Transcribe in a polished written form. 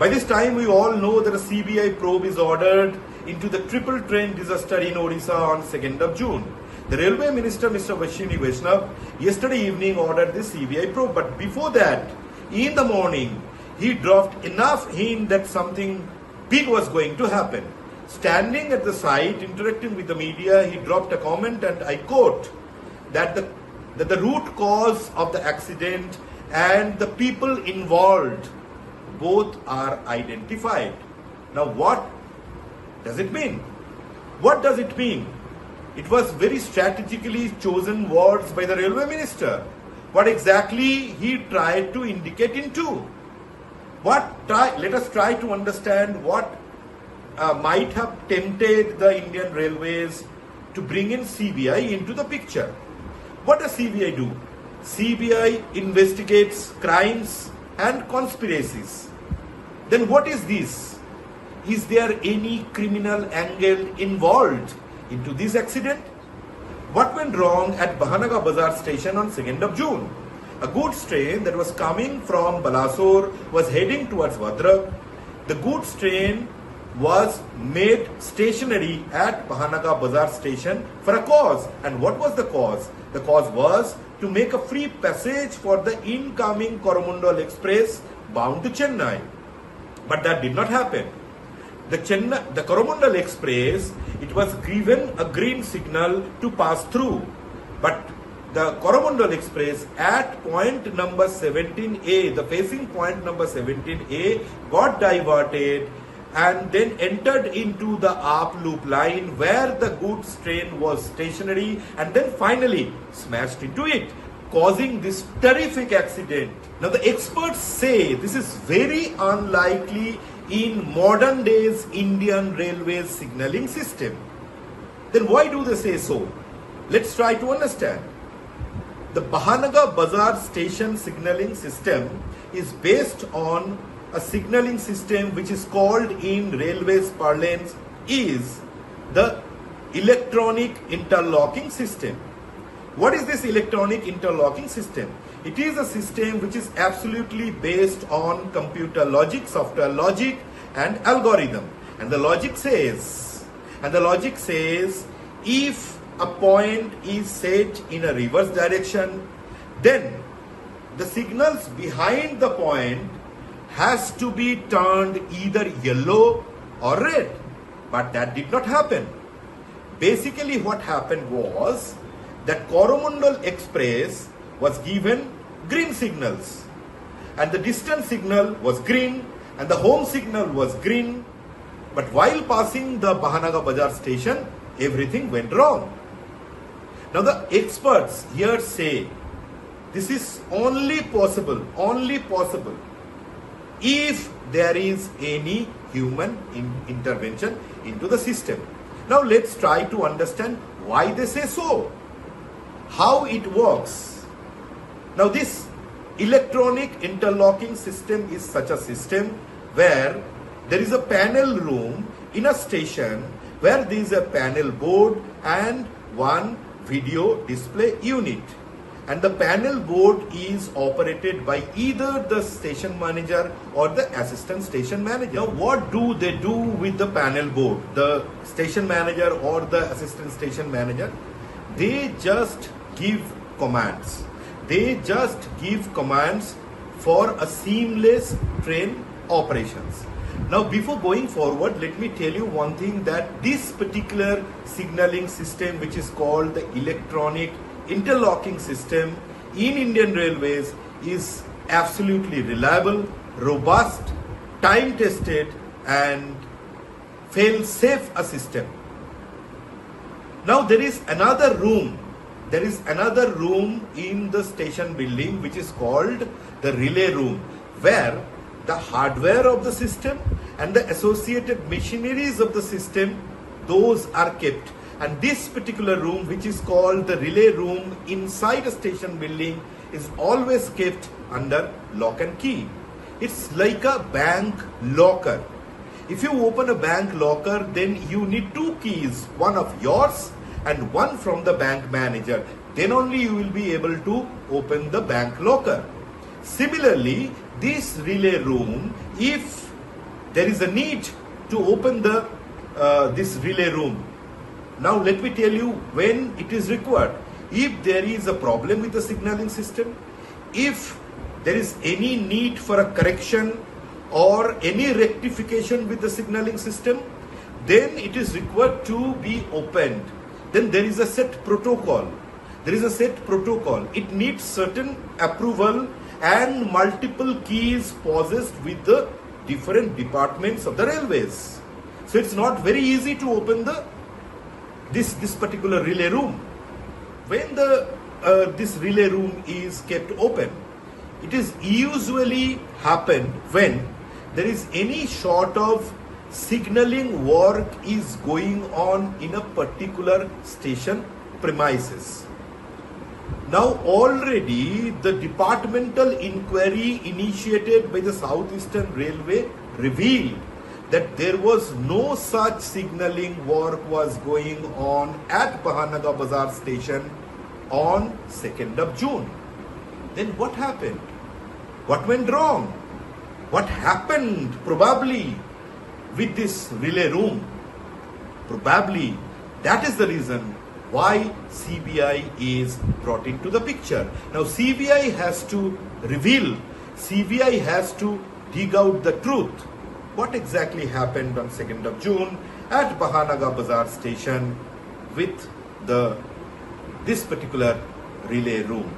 By this time, we all know that a CBI probe is ordered into the triple train disaster in Odisha on 2nd of June. The Railway Minister, Mr. Ashwini Viashnav, yesterday evening ordered the CBI probe. But before that, in the morning, he dropped enough hint that something big was going to happen. Standing at the site, interacting with the media, he dropped a comment, and I quote, that the root cause of the accident and the people involved both are identified. Now what does it mean? What does it mean? It was very strategically chosen words by the Railway Minister. What exactly he tried to indicate into? Let us try to understand what might have tempted the Indian Railways to bring in CBI into the picture. What does CBI do? CBI investigates crimes and conspiracies. Then what is this? Is there any criminal angle involved into this accident? What went wrong at Bahanaga Bazar station on 2nd of June? A goods train that was coming from Balasore was heading towards Bhadrak. The goods train was made stationary at Bahanaga Bazar station for a cause. And what was the cause? The cause was to make a free passage for the incoming Coromandel Express bound to Chennai. But that did not happen. The Coromandel Express, it was given a green signal to pass through. But the Coromandel Express at point number 17A, the facing point number 17A, got diverted and then entered into the up loop line where the goods train was stationary and then finally smashed into it, causing this terrific accident. Now the experts say this is very unlikely in modern days Indian Railways signalling system. Then why do they say so? Let's try to understand. The Bahanaga Bazar station signalling system is based on a signalling system which is called in railways parlance is the electronic interlocking system. What is this electronic interlocking system? It is a system which is absolutely based on computer logic, software logic and algorithm. And the logic says, if a point is set in a reverse direction, then the signals behind the point has to be turned either yellow or red. But that did not happen. Basically what happened was that Coromandel Express was given green signals and the distance signal was green and the home signal was green, but while passing the Bahanaga Bazar station, everything went wrong. Now the experts here say this is only possible if there is any human intervention into the system. Now let's try to understand why they say so, how it works. Now this electronic interlocking system is such a system where there is a panel room in a station where there is a panel board and one video display unit. And the panel board is operated by either the station manager or the assistant station manager. Now, what do they do with the panel board? The station manager or the assistant station manager, they just give commands. They just give commands for a seamless train operations. Now, before going forward, let me tell you one thing, that this particular signaling system, which is called the electronic interlocking system in Indian Railways, is absolutely reliable, robust, time tested and fail safe a system. Now there is another room in the station building which is called the relay room, where the hardware of the system and the associated machineries of the system, those are kept. And this particular room, which is called the relay room inside a station building, is always kept under lock and key. It's like a bank locker. If you open a bank locker, then you need two keys, one of yours and one from the bank manager. Then only you will be able to open the bank locker. Similarly, this relay room, if there is a need to open the this relay room. Now let me tell you when it is required. If there is a problem with the signaling system, if there is any need for a correction or any rectification with the signaling system, then it is required to be opened. Then there is a set protocol. There is a set protocol. It needs certain approval and multiple keys possessed with the different departments of the railways. So it's not very easy to open the this particular relay room. When the this relay room is kept open, it is usually happen when there is any sort of signaling work is going on in a particular station premises. Now already the departmental inquiry initiated by the Southeastern Railway revealed that there was no such signaling work was going on at Bahanagar Bazar station on 2nd of June. Then what happened? What went wrong? What happened probably with this relay room? Probably that is the reason why CBI is brought into the picture. Now CBI has to reveal, CBI has to dig out the truth. What exactly happened on 2nd of June at Bahanagar Bazar station with this particular relay room?